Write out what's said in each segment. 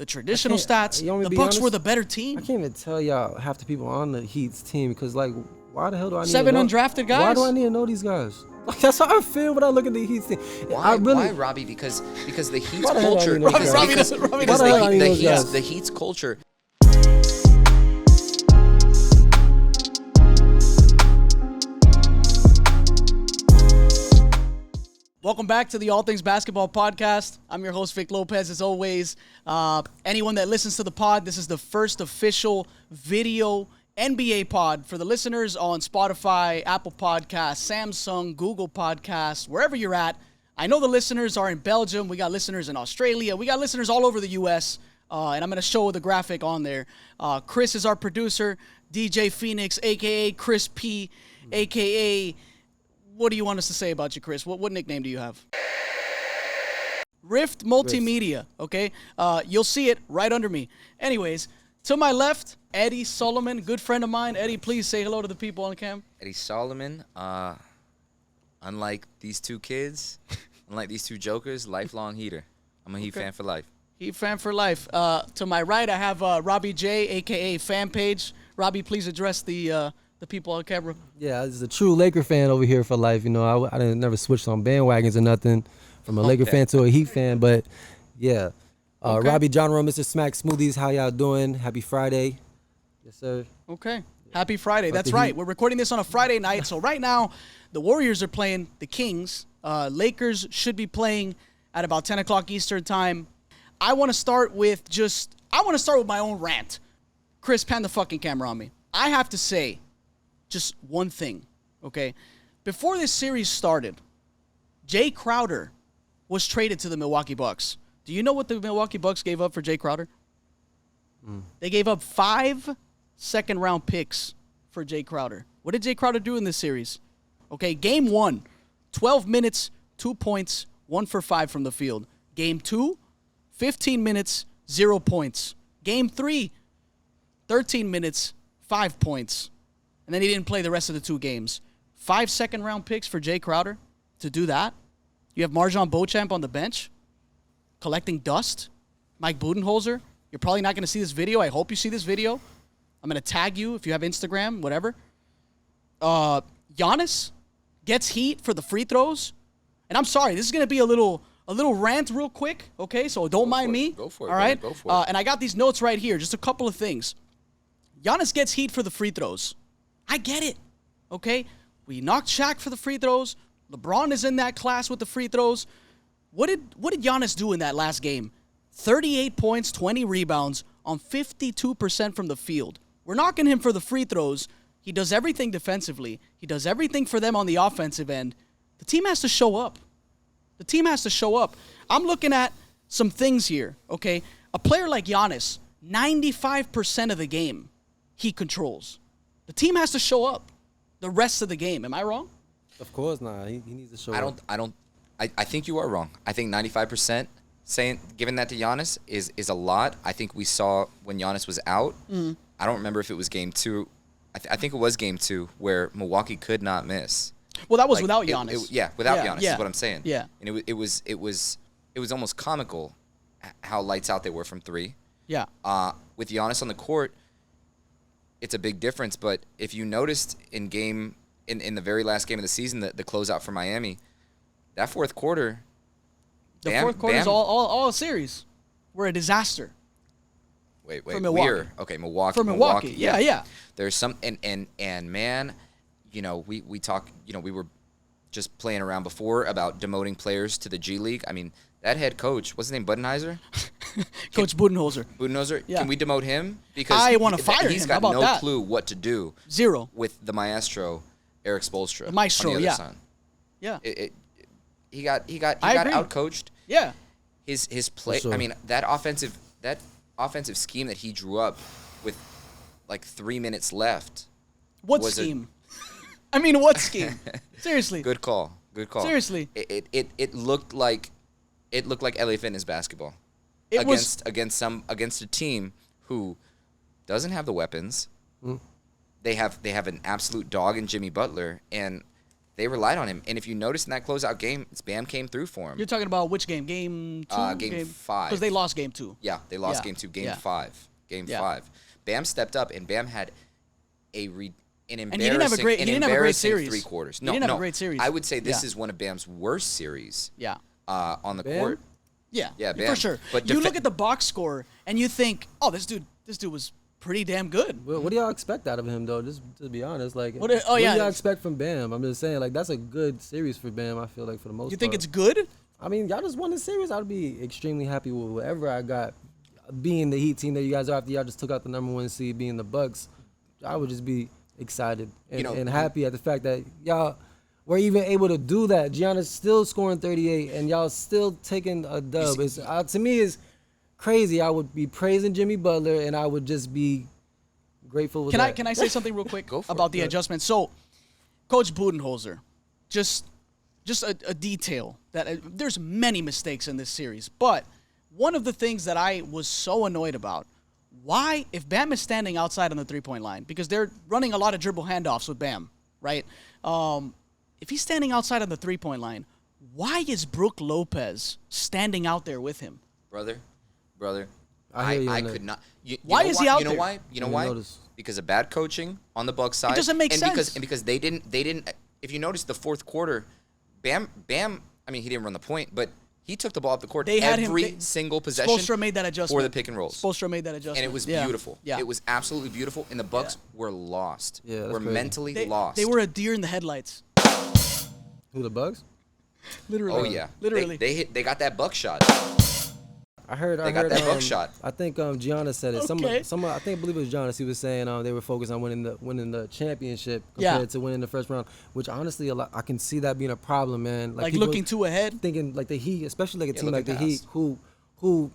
the traditional stats. The Bucks were the better team. I can't even tell y'all half the people on the Heat's team because, like, why the hell do I need 7 to know? undrafted guys? Why do I need to know these guys? Like, that's how I feel when I look at the Heat's team. Why, Robbie? Because the Heat's Why the hell culture. I need those guys? Because Why the hell I need those guys? the Heat's culture. Welcome back to the All Things Basketball Podcast. I'm your host, Vic Lopez, as always. Anyone that listens to the pod, this is the first official video NBA pod for the listeners on Spotify, Apple Podcasts, Samsung, Google Podcasts, wherever you're at. I know the listeners are in Belgium. We got listeners in Australia. We got listeners all over the U.S., and I'm going to show the graphic on there. Chris is our producer, DJ Phoenix, a.k.a. Chris P., a.k.a. What do you want us to say about you, Chris? What nickname do you have? Rift Multimedia, okay? You'll see it right under me. Anyways, to my left, Eddie Solomon, good friend of mine. Eddie, please say hello to the people on the cam. Eddie Solomon, unlike these two kids, unlike these two jokers, lifelong Heater. I'm a Heat fan for life. Heat fan for life. To my right, I have Robbie J, a.k.a. Fan Page. Robbie, please address the people on camera. Yeah, I was a true Laker fan over here for life. You know, I didn't never switch on bandwagons or nothing from a Laker fan to a Heat fan. But, yeah. Okay. Robbie John Rowe, Mr. Smack Smoothies, how y'all doing? Happy Friday. Yes, sir. Okay. Happy Friday. That's right. We're recording this on a Friday night. So right now, the Warriors are playing the Kings. Lakers should be playing at about 10 o'clock Eastern time. I want to start with my own rant. Chris, pan the fucking camera on me. I have to say just one thing, okay? Before this series started, Jay Crowder was traded to the Milwaukee Bucks. Do you know what the Milwaukee Bucks gave up for Jay Crowder? They gave up 5 second-round picks for Jay Crowder. What did Jay Crowder do in this series? Okay, game 1, 12 minutes, 2 points, 1 for 5 from the field. Game 2, 15 minutes, 0 points. Game 3, 13 minutes, 5 points. And then he didn't play the rest of the 2 games. 5 second-round picks for Jay Crowder to do that. You have Marjon Beauchamp on the bench collecting dust. Mike Budenholzer. You're probably not going to see this video. I hope you see this video. I'm going to tag you if you have Instagram, whatever. Giannis gets heat for the free throws. And I'm sorry, this is going to be a little rant real quick, okay? So don't mind me. Go for it. All right? Go for it. And I got these notes right here. Just a couple of things. Giannis gets heat for the free throws. I get it, okay? We knocked Shaq for the free throws. LeBron is in that class with the free throws. What did Giannis do in that last game? 38 points, 20 rebounds on 52% from the field. We're knocking him for the free throws. He does everything defensively. He does everything for them on the offensive end. The team has to show up. The team has to show up. I'm looking at some things here, okay? A player like Giannis, 95% of the game he controls. The team has to show up the rest of the game. Am I wrong? Of course not. He needs to show up. I think you are wrong. I think 95% giving that to Giannis is a lot. I think we saw when Giannis was out. I don't remember if it was game 2. I think it was game 2 where Milwaukee could not miss. Well, that was without Giannis. Without Giannis is what I'm saying. Yeah. And it was almost comical how lights out they were from 3. Yeah. With Giannis on the court, it's a big difference. But if you noticed in the very last game of the season, the closeout for Miami, that fourth quarter. The fourth quarter is all a series. We're a disaster. Wait. For Milwaukee. Milwaukee. For Milwaukee. Yeah. There's some and man, you know, we talk, you know, we were just playing around before about demoting players to the G League. I mean, that head coach, what's his name, Budenholzer? Coach Budenholzer. Yeah. Can we demote him? Because I want to fire him. He's got no clue what to do. Zero. With the maestro, Eric Spoelstra. The maestro, on the other side. Yeah. He got outcoached. Yeah. His play. Sure. I mean, that offensive scheme that he drew up with like 3 minutes left. What scheme? I mean, what scheme? Seriously. Good call. Seriously. It looked like LA Fitness basketball. Against a team who doesn't have the weapons. They have an absolute dog in Jimmy Butler, and they relied on him. And if you notice in that closeout game, Bam came through for him. You're talking about which game? Game 2? Game 5. Because they lost game 2. Yeah, they lost Yeah. game 2. Game Yeah. 5. Game Yeah. 5. Bam stepped up, and Bam had an And embarrassing, he didn't have a great, he didn't have a great series. 3 quarters. He No, didn't have no. a great series. I would say this Yeah. is one of Bam's worst series Yeah. on the Bam? court. Yeah. Yeah, for Bam. sure. But you look at the box score and you think, oh, this dude was pretty damn good. What do y'all expect out of him though? Just to be honest, like What do do yeah. y'all expect from Bam? I'm just saying, like that's a good series for Bam. I feel like for the most. You think part. it's good? I mean, y'all just won the series. I'd be extremely happy with whatever I got. Being the Heat team that you guys are after y'all just took out the #1 seed, being the Bucks, I would just be excited and, and happy at the fact that y'all were even able to do that. Giannis still scoring 38 and y'all still taking a dub. It's to me is crazy. I would be praising Jimmy Butler and I would just be grateful with that. Can I say something real quick Go for about it. the adjustments? So, Coach Budenholzer, just a detail that there's many mistakes in this series, but one of the things that I was so annoyed about, why, if Bam is standing outside on the 3-point line, because they're running a lot of dribble handoffs with Bam, right? If he's standing outside on the 3-point line, why is Brook Lopez standing out there with him? Brother, I hear you I on that. could not. Why is he out You know there? why? You know Didn't why? notice. Because of bad coaching on the Bucks side. doesn't make and sense. Because they didn't. If you notice the fourth quarter, Bam. I mean, he didn't run the point, but he took the ball up the court They had him- every they- single possession. Spoelstra made that adjustment. for the pick and rolls. Spoelstra made that adjustment. And it was Yeah. beautiful. Yeah. It was absolutely beautiful, and the Bucks were lost. Yeah, that's were crazy. mentally lost. They were a deer in the headlights. Who, the Bucks? Literally. Oh yeah, Literally. They got that buckshot. I heard They got that buckshot. I think Giannis said it. Okay. I believe it was Giannis. He was saying they were focused on winning the championship Yeah. compared to winning the first round. Which honestly, I can see that being a problem, man. Like people looking too ahead. thinking like the Heat, especially like a team like the looking Heat, who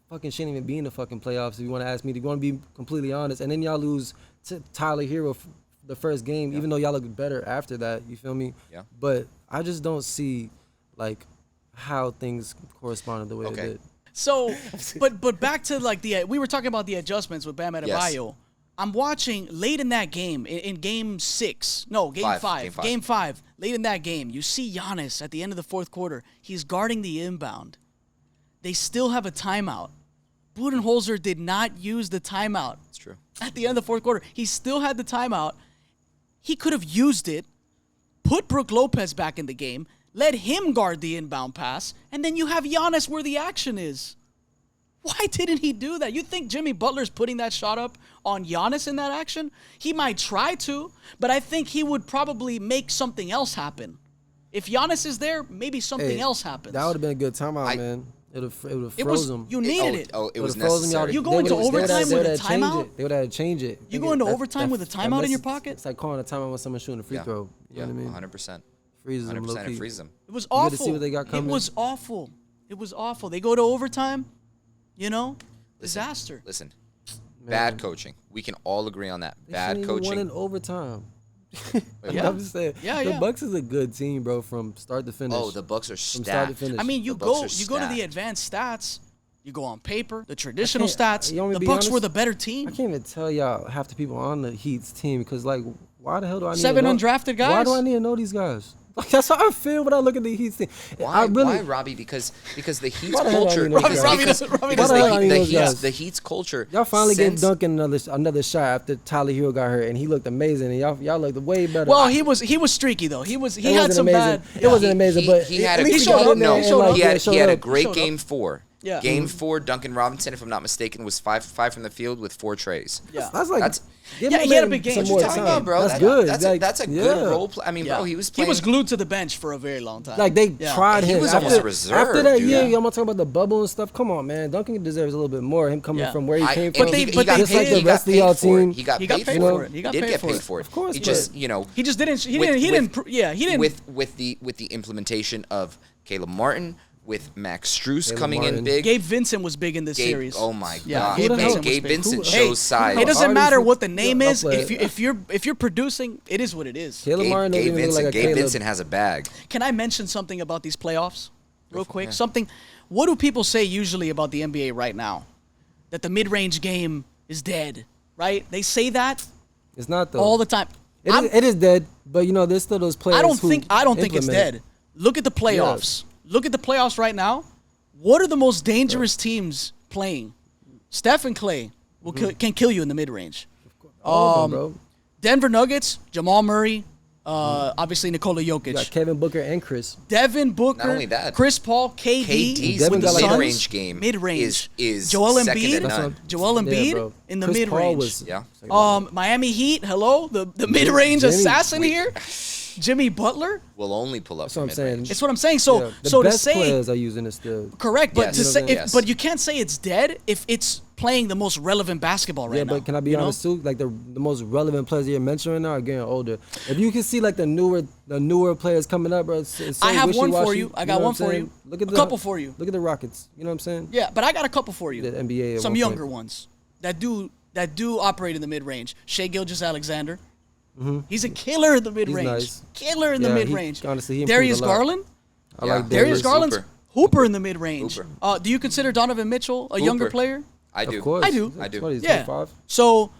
fucking shouldn't even be in the fucking playoffs. If you want to ask me, to want to be completely honest, and then y'all lose to Tyler Hero the first game, even though y'all look better after that. You feel me? Yeah. But I just don't see like how things corresponded the way Okay. they did. So, but back to like we were talking about the adjustments with Bam Adebayo. I'm watching late in that game, in game 6. No, game 5. Game 5. Late in that game, you see Giannis at the end of the fourth quarter. He's guarding the inbound. They still have a timeout. Budenholzer did not use the timeout. It's true. At the end of the fourth quarter, he still had the timeout. He could have used it, put Brook Lopez back in the game, let him guard the inbound pass, and then you have Giannis where the action is. Why didn't he do that? You think Jimmy Butler's putting that shot up on Giannis in that action? He might try to, but I think he would probably make something else happen. If Giannis is there, maybe something else happens. That would have been a good timeout, man. It would have froze them. You needed it. Oh, it was Would've frozen y'all. necessary. You go into overtime with a timeout? They would have had to change it. You go into overtime with a timeout in your pocket? It's like calling a timeout when someone's shooting a free throw. You Yeah, know what I mean? 100%. Freezes them 100%. low-key. It freezes them. It was You get to awful. see what they got coming. It was awful. It was awful. They go to overtime, disaster. Listen, bad coaching. We can all agree on that. They Bad shouldn't even won in coaching. overtime. Yeah. I'm just saying. Yeah, the yeah. Bucks is a good team, bro, from start to finish. Oh, the Bucks are from start to stacked. finish. I mean, you The Bucks go are to the stacked. advanced stats. You go on paper, the traditional can't- stats. you want me to The be Bucks honest? were the better I team. can't even tell y'all half the people on the Heat's team because, like, why the hell do I need 7 to know? undrafted guys? Why do I need to know these guys? Like, that's how I feel when I look at the Heat's team. Why, I really, why, Robbie? Because the Heat's Why the hell I culture. need those Because, guys? because, Robbie because doesn't- Why the hell I the, need the, those Heat's, guys? the Heat's culture. Y'all finally gave since- Duncan another shot after Tyler Hero got hurt, and he looked amazing. And y'all looked way better. Well, he was streaky though. He It had wasn't some amazing. bad. It wasn't amazing, but he had at a least showed got up. in there No, and, he showed like, up. he had showed a up. great Showed up. game 4. Yeah. Game 4, Duncan Robinson, if I'm not mistaken, was 5 from the field with 4 trays. Yeah. That's like That's- give Yeah, him he had a big game. some What more you Talking talking time. about, bro. That's That- good. That's Like, a, that's a yeah. good role play. I mean, Yeah. bro, he was He playing. was glued to the bench for a very long time. Like they Yeah. tried He him. was after, almost a reserve, after that dude. year, Yeah. I'm talking about the bubble and stuff. Come on, man. Duncan deserves a little bit more. Him coming Yeah. from where he came and from. But they- he but got they paid- did- he the got rest of paid y'all for it. team- He got He got paid paid for for it. it. He got did paid get for paid it. for it. Of course, He but- just, He just didn't. He with- didn't. with- He didn't. with the implementation of Caleb Martin, with Max Strus Caleb coming in Martin. big. Gabe Vincent was big in this Gabe, series. oh my Yeah, God. Gabe Who the hell- Vincent was Gabe big. Vincent Hey, shows size. it doesn't Hardy's- matter what the name I'll is. play it. If you're producing, it is what it is. Caleb Martin doesn't Gabe even look like a Vincent, Gabe Caleb. Vincent has a bag. Can I mention something about these playoffs, real quick? Something. What do people say usually about the NBA right now? That the mid-range game is dead, right? They say that It's not though. all the time. It is dead, but you know, there's still those players. I don't think it's implement it. dead. Look at the playoffs. Look at the playoffs right now. What are the most dangerous teams playing? Steph and Clay can kill you in the mid range. All of them, bro. Denver Nuggets, Jamal Murray, obviously Nikola Jokic. You got Kevin Booker and Chris. Devin Booker, Not only that, Chris Paul, KD. KD's Devin got like mid-range game is Joel second to Embiid. none. Joel Embiid in the Chris mid Paul range. was- Yeah. Miami Heat, hello, the mid range Jimmy- assassin here. Jimmy Butler. Will only pull up. That's what I'm from saying. mid-range. That's what I'm saying. So Yeah, the so to best say players are using it still. correct, but Yes. to You know say what I'm saying? but you can't say it's dead if it's playing the most relevant basketball right Yeah, now. but can I be you know? honest too? Like the most relevant players you're mentioning right now are getting older. If you can see like the newer players coming up, bro, it's so I have one for wishy-washy, you. I know got what one I'm for saying? you. Look at A couple for you. Look at the Rockets. You know what I'm saying? Yeah, but I got a couple for you. The NBA. at Some one younger point. ones that do operate in the mid range. Shea Gilgeous-Alexander. He's a killer in the mid range. nice. Killer in the Yeah, mid range. honestly, he improved Darius a lot. Garland. I Yeah. like Darius Darius Garland's Hooper. Hooper in the mid range. Hooper. Do you consider Donovan Mitchell a younger player? I do. Of course. I do. I do. What, he's Yeah. 25? So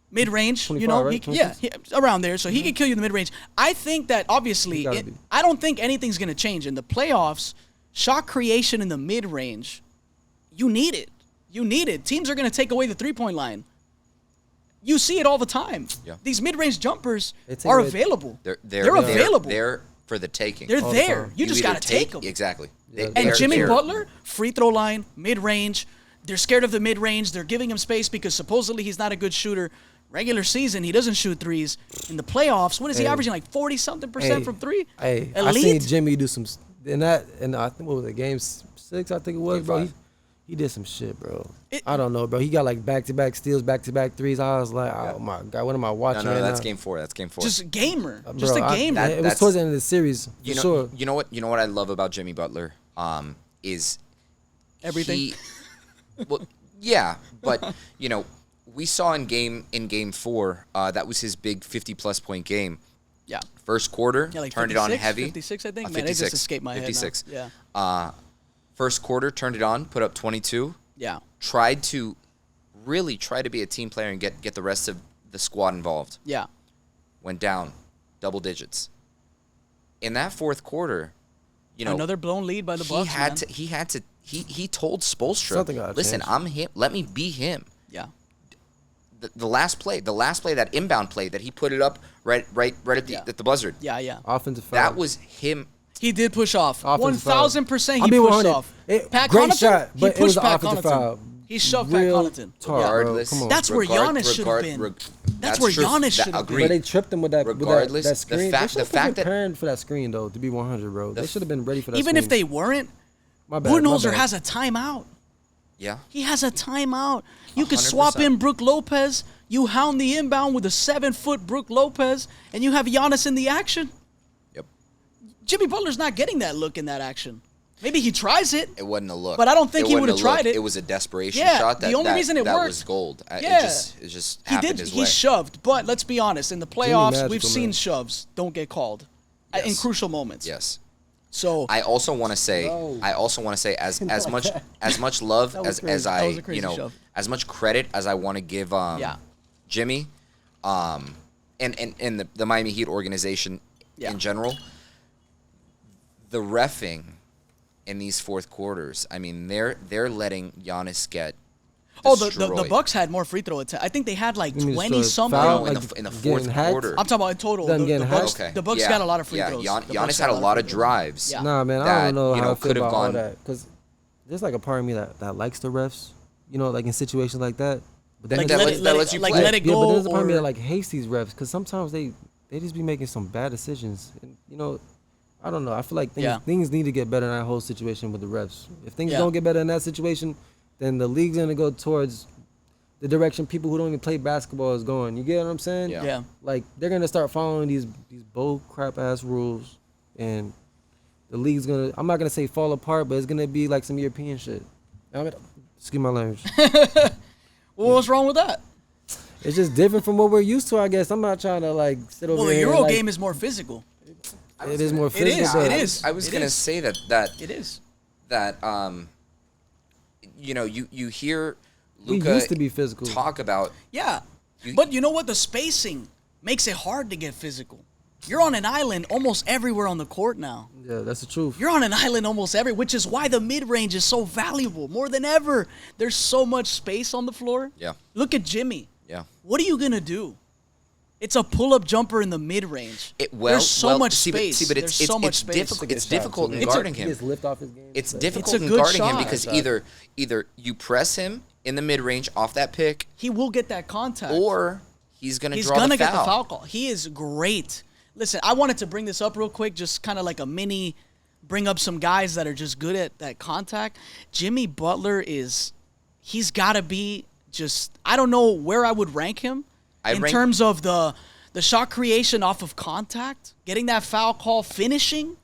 mid range, you 25, know, right? around there. So he can kill you in the mid range. I think that obviously, He gotta be. I don't think anything's gonna change in the playoffs. Shot creation in the mid range, you need it. You need it. Teams are gonna take away the 3-point line. You see it all the time. Yeah. These mid range jumpers It's are a- available. They're available. They're for the taking. They're all the there. time. You just either gotta take them. Exactly. Yeah, And They're- Jimmy they're- Butler, free throw line, mid range. They're scared of the mid range. They're giving him space because supposedly he's not a good shooter. Regular season, he doesn't shoot threes. In the playoffs, what is he Hey. averaging? Like 40-something% Hey. from three? Hey, I Elite? seen Jimmy do some in I think what was it, game 6, I think it was, Game bro. 5. He did some shit, bro. It- I don't know, bro. He got like back-to-back steals, back-to-back threes. I was like, oh my god, what am I No, watching no, right that's now? game 4. That's game 4. Just a gamer. Bro, Just a gamer. it was That's- towards the end of the series, for you know, sure. you know what I love about Jimmy Butler is Everything. he- well, yeah, but you know, we saw in game 4 that was his big 50+ point game. Yeah. First quarter, Yeah, like turned it on 56, heavy. 56, I think. Man, it 56, just escaped my head now. 56. Yeah. First quarter, turned it on, put up 22. Yeah. Tried to really try to be a team player and get the rest of the squad involved. Yeah. Went down double digits. In that fourth quarter, you know, Another blown lead by the Bucks. he told Spoelstra, Something gotta listen, change. I'm him. Let me be him. Yeah. The last play, that inbound play that he put it up right at the buzzard. Yeah, yeah. Offensive foul. That was him. He did push off. Offensive foul. 1,000% he I mean, pushed 100. off. Pat Great Connaughton, shot, he but it pushed was an Pat offensive Connaughton. foul. He shoved Pat Real Connaughton. talk, Yeah. bro. Regardless, Come on. That's where Giannis should have been. That's where true. Giannis should have Agreed. But they tripped him with that, Regardless, that the screen. fact- they the should have fact been that- preparing for that screen, though, to be 100, bro. They should have been ready for that Even screen. if they weren't, My bad, my Budenholzer bad. has a timeout. Yeah. He has a timeout. You could swap 100%. in Brook Lopez. You hound the inbound with a 7-foot Brook Lopez, and you have Giannis in the action. Yep. Jimmy Butler's not getting that look in that action. Maybe he tries it. It wasn't a look. But I don't think he wasn't would've a look. tried it. It was a desperation Yeah, shot. the only reason it that worked- was gold. Yeah. It just He happened did. his He way. shoved, but let's be honest. In the playoffs, magical, we've seen man. shoves don't get called in Yes. crucial moments. Yes. So I also want to say, No. as much love That was as crazy. That was a I crazy shove. as much credit as I want to give Yeah. Jimmy, and the Miami Heat organization Yeah. in general, the reffing in these fourth quarters. I mean, they're letting Giannis get the destroyed. Bucks had more free throw attempts. I think they had like You mean 20 just something. foul? No, in the Like, fourth getting hacked? quarter. I'm talking about in total. Them The getting Bucks, hacked? Okay. the Bucks Yeah. got a lot of free Yeah, throws. Gian- The Bucks Giannis got had a lot of free throws. drives. Yeah. Nah, man, I that, don't know you how know, I feel could have about all gone- that. Because there's like a part of me that likes the refs, you know, like in situations like that. But then Like, that let lets- it, that let lets it, you like play. let it yeah, go. but there's a part of me or- that like hates these refs because sometimes they just be making some bad decisions. And, you know, I don't know. I feel like things need to get better in that whole situation with the refs. If things Yeah. don't get better in that situation, then the league's gonna go towards the direction people who don't even play basketball is going. You get what I'm saying? Yeah. yeah. Like they're gonna start following these bull crap ass rules, and the league's gonna. I'm not gonna say fall apart, but it's gonna be like some European shit. Excuse my language. Well, what's wrong with that? It's just different from what we're used to, I guess. I'm not trying to like sit over Well, the here. Euro and, like, game is more physical. It is more It physical. is. but It is. I was It gonna is. say that It is. you know, you hear We Luka used to be physical. talk about Yeah. You- But you know what? The spacing makes it hard to get physical. You're on an island almost everywhere on the court now. Yeah, that's the truth. You're on an island almost everywhere, which is why the mid-range is so valuable, more than ever. There's so much space on the floor. Yeah. Look at Jimmy. Yeah. What are you going to do? It's a pull-up jumper in the mid-range. There's so much space. But it's difficult in guarding him. Lift off his game. It's difficult in guarding him because either you press him in the mid-range off that pick. He will get that contact. Or he's going to draw the foul. He's going to get the foul call. He is great. Listen, I wanted to bring this up real quick, just kind of like a mini, bring up some guys that are just good at that contact. Jimmy Butler he's got to be just, I don't know where I would rank him in terms of the shot creation off of contact, getting that foul call, finishing.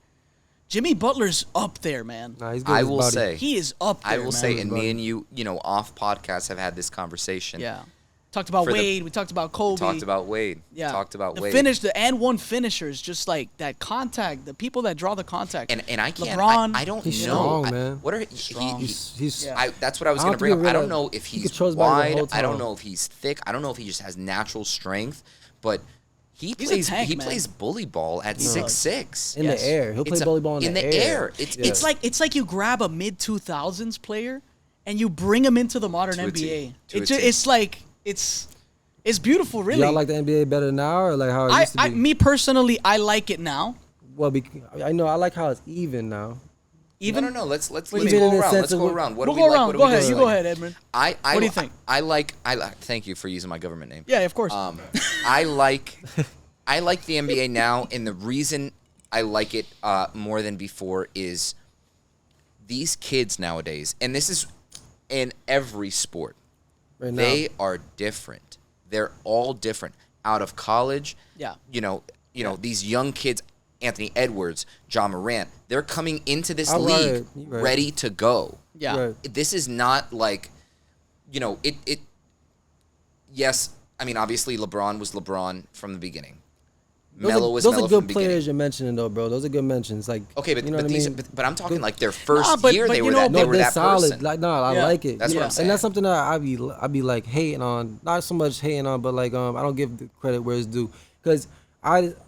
Jimmy Butler's up there, man. Nah, he's good. I will say. He is up there, I will say, and me and you, off podcasts have had this conversation. Yeah. Talked about Wade. We talked about Kobe. Talked about Wade. Yeah. Talked about the Wade. The and one finishers, just like that contact, the people that draw the contact. And I can't. LeBron, I don't he's know. Strong, man. What are strong. That's what I was going to bring up. I don't know if he's wide. I don't know if he's thick. I don't know if he just has natural strength. But he plays bully ball at 6'6". In the air. He'll play bully ball in the air. It's like you grab a mid 2000s player and you bring him into the modern NBA. It's like it's beautiful, really. Y'all like the NBA better now, or like how it used to be? Me personally, I like it now. Well, I know I like how it's even now. Even? No. Let's go around. Let's go around. What do we like? Go ahead. You go ahead, Edmund. What do you think? I like. Thank you for using my government name. Yeah, of course. I like the NBA now, and the reason I like it more than before is these kids nowadays, and this is in every sport. Right now. They are different. They're all different. Out of college, these young kids, Anthony Edwards, John Morant, they're coming into this league ready to go. Yeah. Right. This is not like, yes, I mean, obviously LeBron was LeBron from the beginning. Melo was Melo from the beginning. Those are good players you're mentioning, though, bro. Those are good mentions. Like, okay, but you know what I mean? But I'm talking like their first year they were that solid. person. Like, I like it. That's what I'm saying. And that's something that I be like hating on. Not so much hating on, but like I don't give the credit where it's due. Because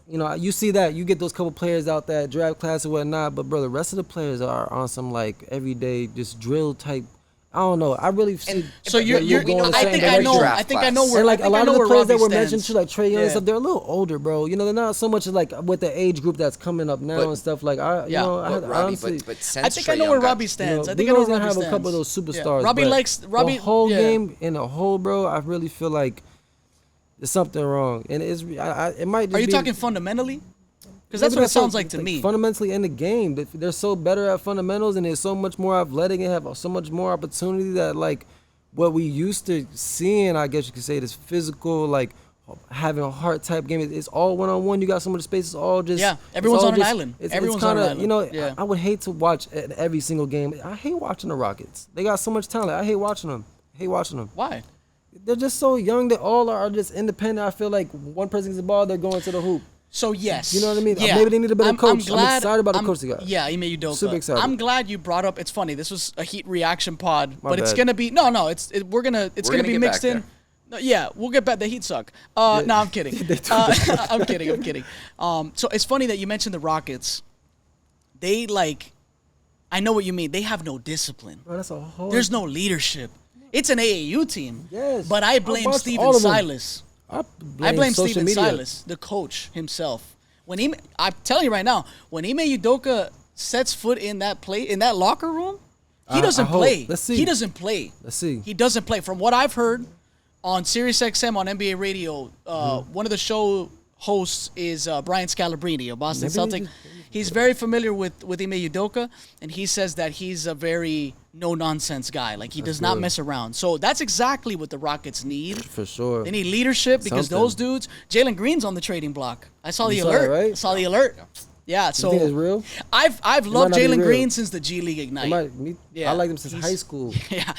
you see that you get those couple players out that draft class or whatnot, but bro, the rest of the players are on some like everyday just drill type. I don't know. I really see. So you're I think I know where. And like a lot of the players that were mentioned too, like Trae Young and stuff, they're a little older, bro. They're not so much like with the age group that's coming up now and stuff. Like honestly, but since I think I know where Robbie stands. I think I know where Robbie stands. Have a couple of those superstars. Robbie likes the whole game in a whole, bro. I really feel like there's something wrong, and it might. Are you talking fundamentally? Because that's what it sounds like to me. Fundamentally in the game, they're so better at fundamentals, and they're so much more athletic and have so much more opportunity that like what we used to seeing, I guess you could say, this physical, like having a heart type game. It's all one-on-one. You got so much space. It's all just everyone's on an island. Everyone's on an island. I would hate to watch every single game. I hate watching the Rockets. They got so much talent. I hate watching them. Why? They're just so young. They all are just independent. I feel like one person gets the ball, they're going to the hoop. So yes, you know what I mean. Yeah. Maybe they need a better coach. I'm excited about the coach they got. Yeah, Ime Udoka. Super excited. I'm glad you brought up. It's funny. This was a Heat reaction pod, My but bad. it's gonna be We're gonna be mixed in. No, yeah, we'll get back. The Heat suck. No, I'm kidding. I'm kidding. So it's funny that you mentioned the Rockets. They I know what you mean. They have no discipline. Bro, that's a whole. There's no leadership. It's an AAU team. Yes. But I blame Steven Silas. I blame Steven Silas, the coach himself. I'm telling you right now, when Ime Udoka sets foot in that locker room, he doesn't play. Let's see. He doesn't play. Let's see. He doesn't play. From what I've heard on SiriusXM on NBA Radio, one of the show hosts is Brian Scalabrine of Boston Celtics. He's very familiar with Ime Udoka, and he says that he's a very no-nonsense guy. Like, he does not mess around. So that's exactly what the Rockets need. For sure. They need leadership because those dudes, Jalen Green's on the trading block. I saw the alert. Right? I saw the alert. Yeah, so you think it's real? I've loved Jalen Green since the G League Ignite. I liked him since high school. Yeah.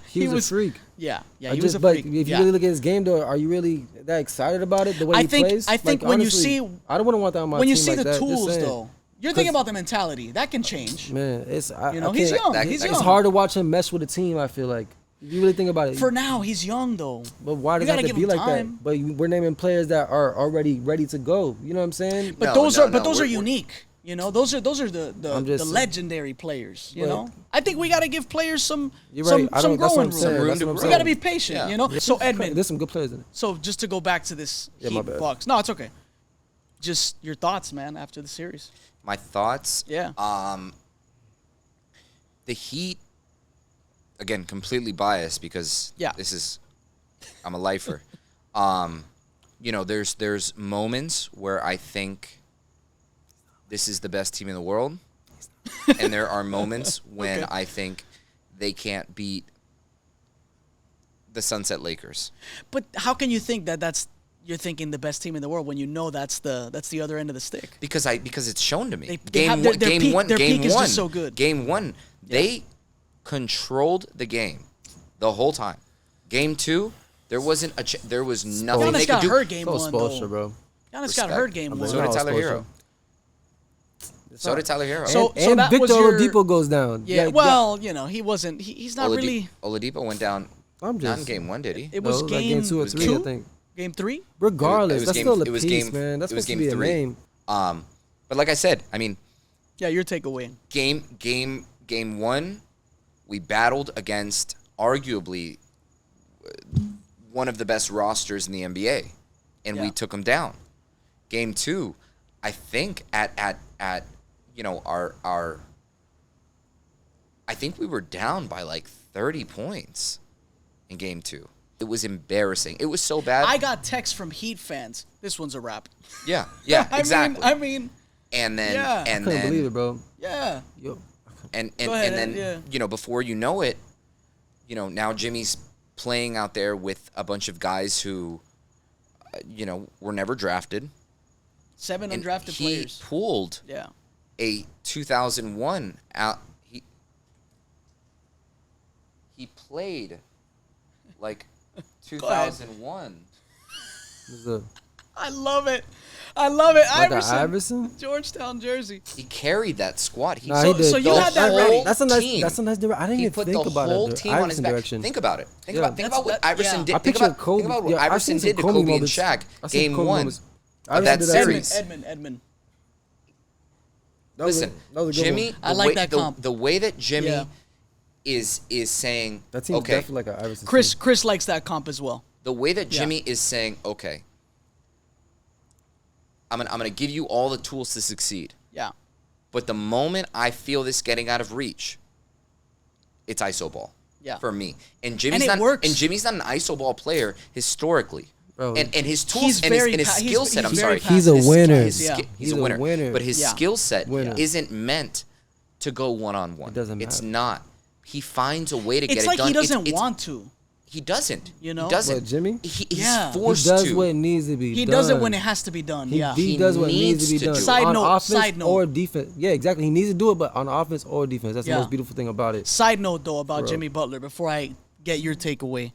He was a freak. Yeah, he was a freak. But if you really look at his game, though, are you really that excited about it? The way he plays? I think when honestly, you see, I don't want to want that on my when team you see like the that, tools, though, you're thinking about the mentality. That can change. Man, he's young. He's young. It's hard to watch him mesh with a team. I feel like If you really think about it. For now, he's young though. But why does it have to be like that? But we're naming players that are already ready to go. You know what I'm saying? But those are unique. You know, those are the legendary players. You know, I think we got to give players some growing room. We got to be patient. You know. So Edmund, there's some good players in it. So just to go back to this Heat Bucks. No, it's okay. Just your thoughts, man, after the series. My thoughts. Yeah. The Heat. Again, completely biased because I'm a lifer. You know, there's moments where I think this is the best team in the world, and there are moments when I think they can't beat the Sunset Lakers. But how can you think that you're thinking the best team in the world when you know that's the other end of the stick? Because it's shown to me. Game one is just so good. Game one, they controlled the game the whole time. Game two, there was nothing Giannis they got could do. hurt game one, though. Bro. Giannis got hurt game one. So did Tyler Hero. So did Tyler Hero. So and that Victor was your... Oladipo goes down. Yeah, well, you know, he wasn't. He's not really. Oladipo went down. Not in game one, did he? It was game 2 or 3, I think. Game 3. Regardless, that's still a piece, man. That's supposed to be a name. But like I said, I mean. Yeah, your takeaway. Game one, we battled against arguably one of the best rosters in the NBA, and we took them down. Game two, I think at you know our I think we were down by like 30 points in game two. It was embarrassing. It was so bad. I got texts from Heat fans. This one's a wrap. Yeah, exactly. I mean. And then I couldn't believe it, bro. Yeah. Yo. And then you know, before you know it, you know, now Jimmy's playing out there with a bunch of guys who, you know, were never drafted. 7 undrafted players. He pulled a 2001 out. He played like 2001. I love it. Like Iverson? Georgetown jersey. He carried that squad. He did. So you had that ready. That's a nice direction. I didn't even think about the whole team on his back. Direction. Think about it. Think about what Iverson did. Think about what Iverson did to Kobe and Shaq. Game one of that series. Edmund. Listen, Jimmy. I like that comp. The way that Jimmy is saying, that team's definitely like an Iverson. Chris likes that comp as well. The way that Jimmy is saying, okay, I'm gonna give you all the tools to succeed. Yeah. But the moment I feel this getting out of reach, it's iso ball. Yeah. For me. And Jimmy's not an iso ball player historically. Bro. And his tools and his skill set, he's a winner. He's a winner. But his skill set isn't meant to go one-on-one. It doesn't matter. It's not. He finds a way to get it done. It's like he doesn't want to. He doesn't. You know? He doesn't. What, Jimmy? He's forced to. He does what needs to be done. He does it when it has to be done. He does what needs to be done. Side note. Or defense. Yeah, exactly. He needs to do it, but on offense or defense. That's the most beautiful thing about it. Side note, though, about Jimmy Butler, before I get your takeaway.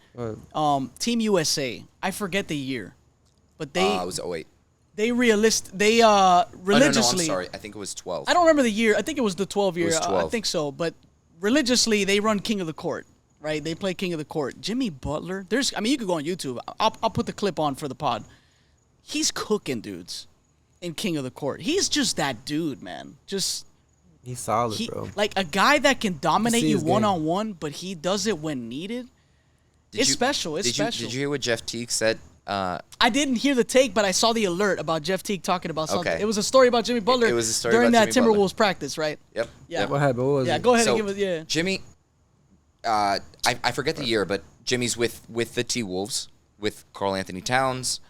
Team USA, I forget the year, but they... it was 08. They religiously... Oh, no, I'm sorry. I think it was 12. I don't remember the year. I think it was the 12 year. It was 12. I think so. But religiously, they run King of the Court, right? They play King of the Court. Jimmy Butler, you could go on YouTube. I'll put the clip on for the pod. He's cooking dudes in King of the Court. He's just that dude, man. He's solid, bro. Like a guy that can dominate you one-on-one, but he does it when needed. It's special. Did you hear what Jeff Teague said? I didn't hear the take, but I saw the alert about Jeff Teague talking about something. Okay. It was a story about Jimmy Butler. It was a story during about that Jimmy Timberwolves Butler. practice, right? Yep. Yeah. What happened? What was it? Go ahead and give it. Jimmy, I forget the year, but Jimmy's with the T-Wolves, with Karl Anthony Towns,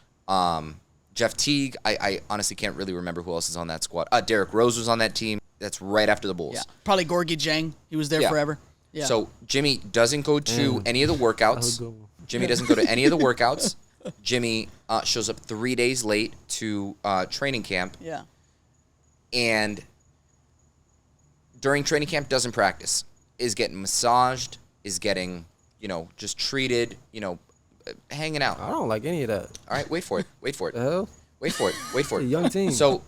Jeff Teague. I honestly can't really remember who else is on that squad. Derrick Rose was on that team. That's right after the Bulls. Yeah. Probably Gorgie Jang. He was there forever. Yeah. So Jimmy doesn't go to any of the workouts. Jimmy doesn't go to any of the workouts. Jimmy shows up 3 days late to training camp. Yeah. And during training camp doesn't practice. Is getting massaged, is getting, just treated, hanging out. I don't like any of that. All right, wait for it. The hell? Wait for it. A young team. So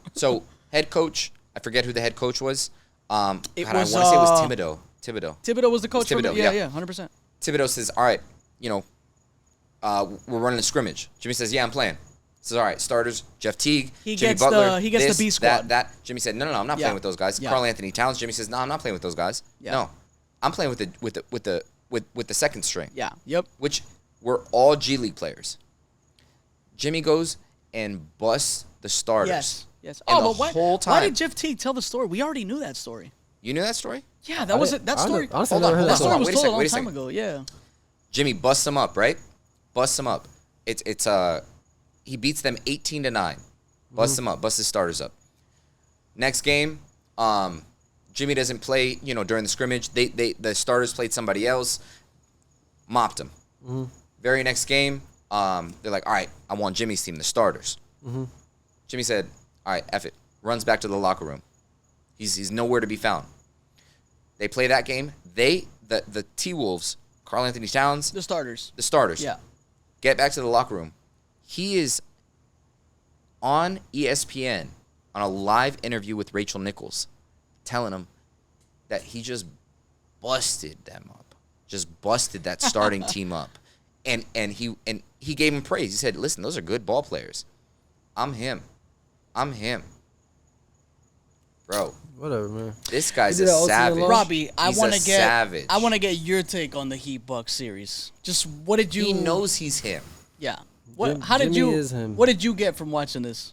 head coach, I forget who the head coach was. I want to say it was Thibodeau. Thibodeau was the coach. Thibodeau, yeah, 100%. Thibodeau says, all right, we're running a scrimmage. Jimmy says, yeah, I'm playing. Says, all right, starters, Jeff Teague, Jimmy Butler. He gets the B squad. That. Jimmy said, no, I'm not playing with those guys. Karl Anthony Towns. Jimmy says, no, I'm not playing with those guys. Yeah. No, I'm playing with the second string. Yeah. Yep. Which were all G League players. Jimmy goes and busts the starters. Yes. And but why did time. Jeff Teague tell the story? We already knew that story. You knew that story? Yeah, that was it. That story. Honestly, that story was Wait a told second, a long wait a time second. ago. Yeah. Jimmy busts them up, right? Busts them up. He beats them 18-9. Busts them up. Busts his starters up. Next game, Jimmy doesn't play. During the scrimmage, the starters played somebody else. Mopped him. Very next game, they're like, all right, I want Jimmy's team, the starters. Jimmy said, all right, F it. Runs back to the locker room. He's nowhere to be found. They play that game. The T-Wolves, Karl Anthony Towns. The starters. Yeah. Get back to the locker room. He is on ESPN on a live interview with Rachel Nichols telling him that he just busted them up. Just busted that starting team up. And he gave him praise. He said, listen, those are good ball players. I'm him. Bro. Whatever, man. This guy's a savage. Robbie, I want savage. to get your take on the Heat Bucks series. Just what did you? He knows he's him. Yeah. Jimmy is him. What did you get from watching this?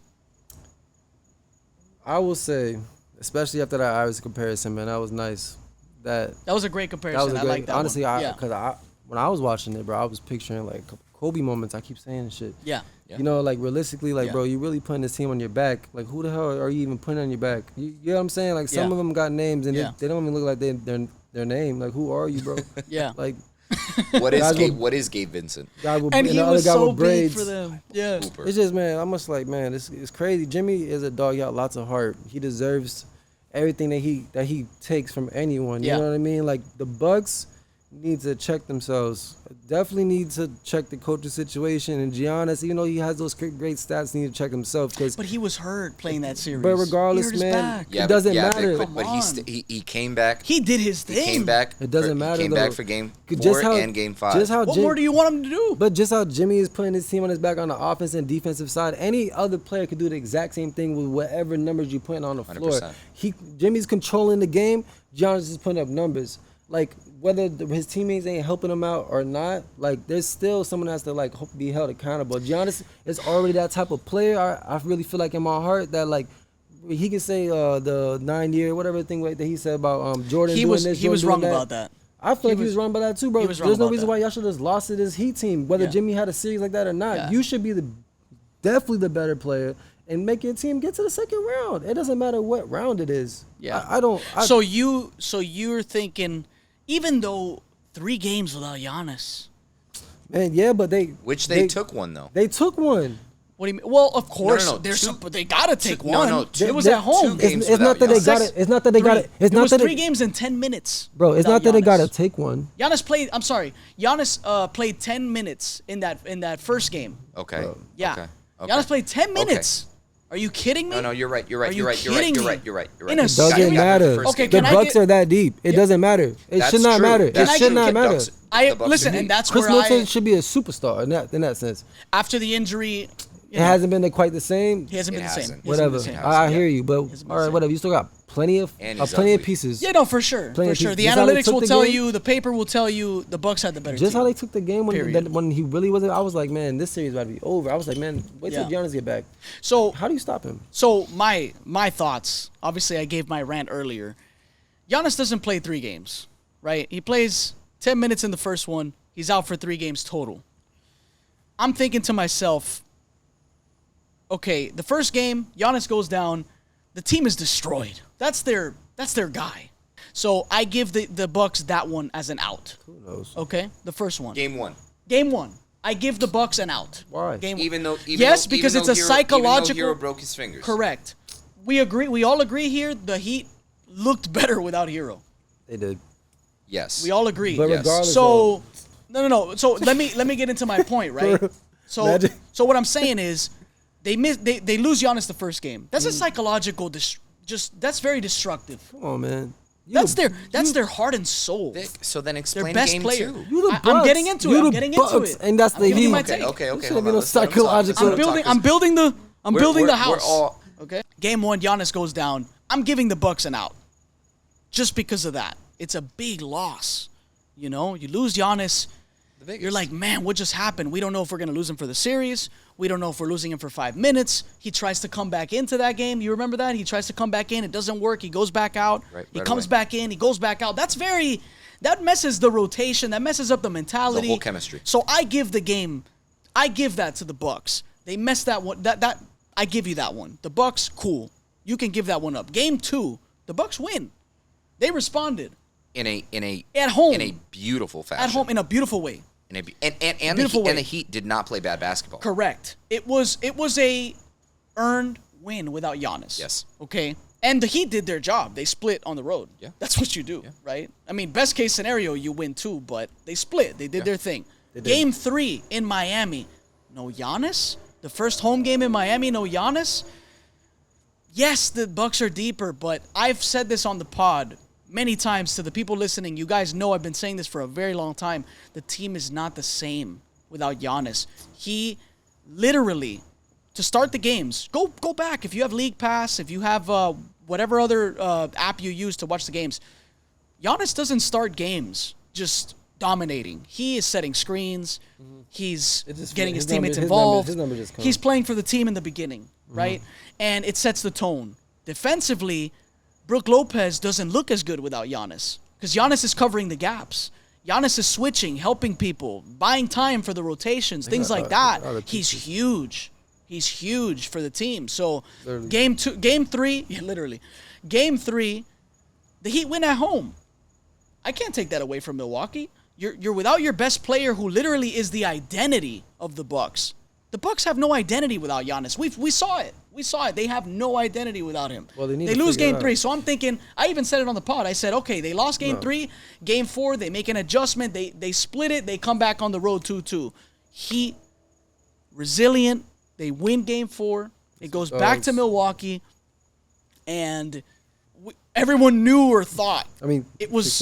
I will say, especially after that Irish comparison, man, that was nice. That was a great comparison. I like that. Honestly, one. When I was watching it, bro, I was picturing like Kobe moments. I keep saying shit. Yeah. Like realistically, like bro, you really putting this team on your back. Like who the hell are you even putting on your back? You know what I'm saying? Like some of them got names and they don't even look like their name. Like who are you, bro? Yeah. Like what is Gabe Vincent? And he was so big for them. Yeah. Hooper. It's just, man, I'm just like, man, it's crazy. Jimmy is a dog. He got lots of heart. He deserves everything that he takes from anyone. You know what I mean? Like the Bucks need to check themselves. Definitely need to check the coaching situation. And Giannis, even though he has those great stats, need to check himself. But he was hurt playing that series. But regardless, man, it doesn't matter. But he came back. He did his thing. He came back. It doesn't matter. He came back for game 4 and game 5. What more do you want him to do? But just how Jimmy is putting his team on his back on the offense and defensive side, any other player could do the exact same thing with whatever numbers you putting on the floor. 100%. Jimmy's controlling the game. Giannis is putting up numbers. Like whether his teammates ain't helping him out or not, like there's still someone that has to like be held accountable. Giannis is already that type of player. I really feel like in my heart that like he can say the 9-year whatever thing that he said about Jordan. He was wrong about that. I feel like he was wrong about that too, bro. There's no reason why y'all should have just lost to this Heat team, whether Jimmy had a series like that or not. Yeah. You should be definitely the better player and make your team get to the second round. It doesn't matter what round it is. Yeah, So you're thinking, even though 3 games without Giannis, man, yeah, but they took one though. They took one. What do you mean? Well, of course, but they gotta take one. It was at home. It's not that they got it. It's not that they got it. It's not that 3 games in 10 minutes. Bro, it's not that they gotta take one. Giannis played 10 minutes in that first game. Okay. Bro. Yeah. Okay. Giannis played 10 minutes. Are you kidding me? No, you're right. You're right. Are You're right. you You're right. kidding You're me? right. You're right. You're right. In a It doesn't matter. Okay, the Bucks are that deep. It doesn't matter. It should not matter. It should not matter. Listen, and that's Chris where Middleton should be a superstar in that sense. After the injury, it hasn't been quite the same. He hasn't been the same. Whatever. I hear you, but all right, whatever. You still got plenty of pieces. Yeah, no, for sure. For sure. The analytics will tell you, the paper will tell you the Bucks had the better team. Just how they took the game when he really wasn't. I was like, man, this series about to be over. I was like, man, wait till Giannis get back. So how do you stop him? So my thoughts. Obviously, I gave my rant earlier. Giannis doesn't play 3 games, right? He plays 10 minutes in the first one. He's out for 3 games total. I'm thinking to myself, okay, the first game, Giannis goes down. The team is destroyed. That's their guy. So I give the Bucks that one as an out. Who knows? Okay, the first one. Game 1. Game 1. I give the Bucks an out. Why? Because it's a psychological. Hero broke his fingers. Correct. We agree. We all agree here. The Heat looked better without Hero. They did. Yes. We all agree. But regardless, so no. So let me get into my point, right? So what I'm saying is, they lose Giannis the first game. That's a psychological that's very destructive. Come on, man. That's their heart and soul. Vic, so then Their explain best game player. 2. You the Bucks. I'm getting into it. I'm getting into it. And that's the giving you Heat. my take. Okay. Shouldn't Hold be on, no let's let him talk. psychological- Let's let him talk, 'cause I'm building the house. We're all, Okay. Game 1, Giannis goes down. I'm giving the Bucks an out. Just because of that. It's a big loss. You know, you lose Giannis. You're like, man, what just happened? We don't know if we're going to lose him for the series. We don't know if we're losing him for 5 minutes. He tries to come back into that game. You remember that? He tries to come back in. It doesn't work. He goes back out. He comes back in. He goes back out. That messes the rotation. That messes up the mentality. The whole chemistry. So I give that to the Bucks. They messed that one. I give you that one. The Bucks, cool. You can give that one up. Game 2, the Bucks win. They responded. At home. In a beautiful fashion. At home in a beautiful way. And the Heat did not play bad basketball. Correct. It was a earned win without Giannis. Yes. Okay. And the Heat did their job. They split on the road. Yeah. That's what you do, right? I mean, best case scenario, you win 2, but they split. They did their thing. Game 3 in Miami, no Giannis. The first home game in Miami, no Giannis. Yes, the Bucks are deeper, but I've said this on the pod many times to the people listening. You guys know I've been saying this for a very long time. The team is not the same without Giannis. He literally, to start the games, go back. If you have League Pass, if you have whatever other app you use to watch the games, Giannis doesn't start games just dominating. He is setting screens. He's getting his teammates involved. He's playing for the team in the beginning, right? And it sets the tone. Defensively, Brook Lopez doesn't look as good without Giannis because Giannis is covering the gaps. Giannis is switching, helping people, buying time for the rotations, things like that. He's huge. He's huge for the team. So game 3, literally. Game 3, the Heat win at home. I can't take that away from Milwaukee. You're without your best player who literally is the identity of the Bucks. The Bucks have no identity without Giannis. We saw it. They have no identity without him. Well, they lose game 3. So I'm thinking, I even said it on the pod. I said, okay, they lost game 3. Game 4, they make an adjustment. They split it. They come back on the road 2-2. Heat, resilient. They win game 4. It goes back to Milwaukee. And everyone knew or thought. I mean, it was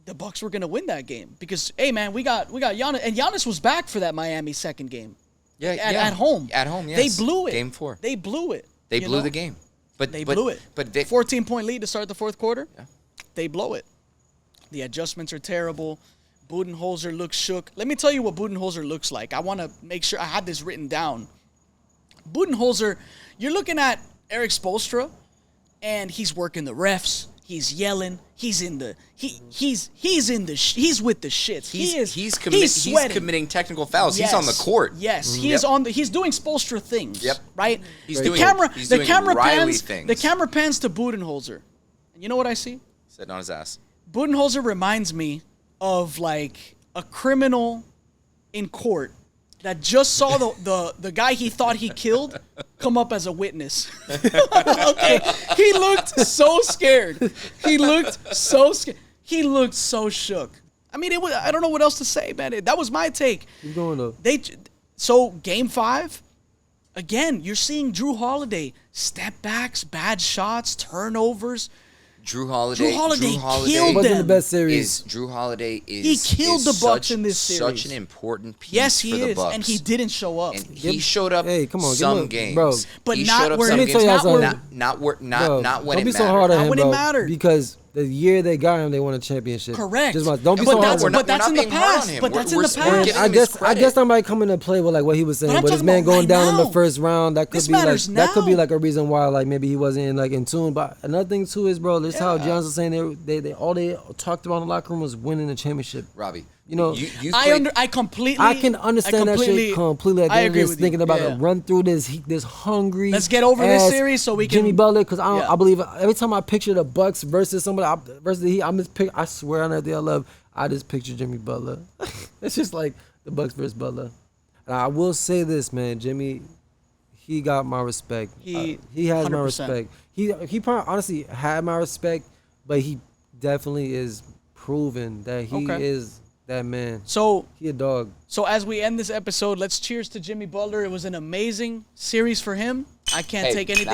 the Bucks were going to win that game because, hey, man, we got Giannis. And Giannis was back for that Miami second game. At home. At home, yes. They blew it. Game 4. They blew it. They blew the game. But they blew it. But Vic, 14-point lead to start the fourth quarter. Yeah. They blow it. The adjustments are terrible. Budenholzer looks shook. Let me tell you what Budenholzer looks like. I want to make sure I had this written down. Budenholzer, you're looking at Eric Spoelstra, and he's working the refs. He's yelling. He's with the shits. He's committing technical fouls. Yes. He's on the court. Yes, he's doing Spoelstra things. Yep. Right. He's doing Riley things. The camera pans to Budenholzer, and you know what I see? Sitting on his ass. Budenholzer reminds me of like a criminal in court that just saw the guy he thought he killed come up as a witness. Okay. He looked so scared. He looked so shook. I mean, I don't know what else to say, man. That was my take. Keep going, though. So game 5, again, you're seeing Drew Holiday step backs, bad shots, turnovers. Drew Holiday killed wasn't the best series. Drew Holiday is he killed the Bucks in this series. Such an important piece yes, he for the is, Bucks. and he didn't show up. And he showed up some games, bro. But he not showed up where some it games. Not when don't it be mattered. so hard on him, when bro. It mattered. Because the year they got him, they won a championship. Correct. Don't be so hard on him. But that's in the past. But that's in the past. I guess I might come into play with like what he was saying. But this man going down in the first round, that could be like a reason why like maybe he wasn't like in tune. But another thing too is, bro, this is how John's was saying they talked about in the locker room was winning the championship. Robbie, you know, I can understand that shit completely. I agree with thinking you. about to run through this hungry. Let's get over this series so we can. Jimmy Butler, because I believe every time I picture the Bucks versus somebody versus the Heat, I swear on everything I just picture Jimmy Butler. It's just like the Bucks versus Butler. And I will say this, man, Jimmy, he got my respect. He has 100%. My respect. He probably honestly had my respect, but he definitely is proven that he is that man. So he a dog. So as we end this episode, let's cheers to Jimmy Butler. It was an amazing series for him. I can't take anything away.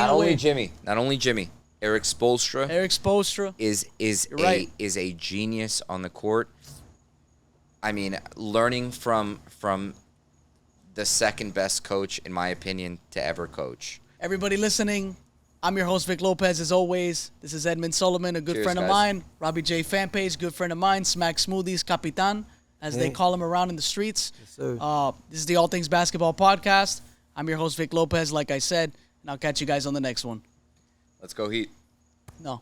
Not only Jimmy. Eric Spoelstra is a genius on the court. I mean, learning from the second best coach, in my opinion, to ever coach. Everybody listening, I'm your host, Vic Lopez, as always. This is Edmund Solomon, a good Cheers, friend of guys. mine. Robbie J. Fanpage, good friend of mine. Smack Smoothies, Capitan, as they call him around in the streets. Yes, sir. This is the All Things Basketball Podcast. I'm your host, Vic Lopez, like I said, and I'll catch you guys on the next one. Let's go Heat. No.